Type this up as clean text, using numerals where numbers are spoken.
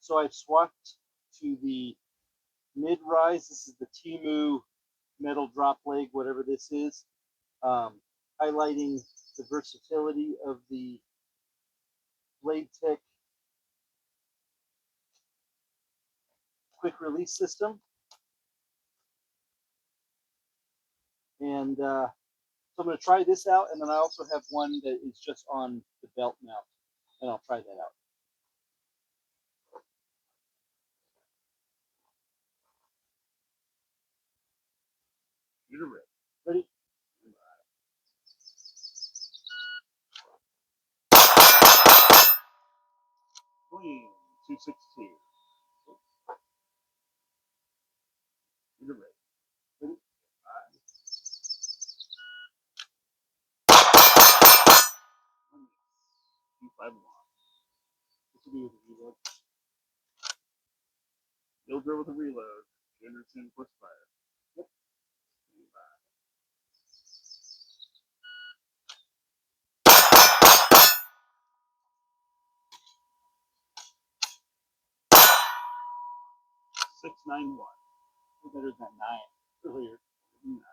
So I've swapped to the mid-rise. This is the Timu metal drop leg, whatever this is, highlighting the versatility of the Blade Tech quick release system. And so I'm going to try this out, and then I also have one that is just on the belt mount, and I'll try that out. You're ready. Ready? Clean. 216. You're ready. Ready? 251. This will be with the reload. Mildred with a reload. 210 horsepower. Yep. 691. Better than 9 earlier. 9.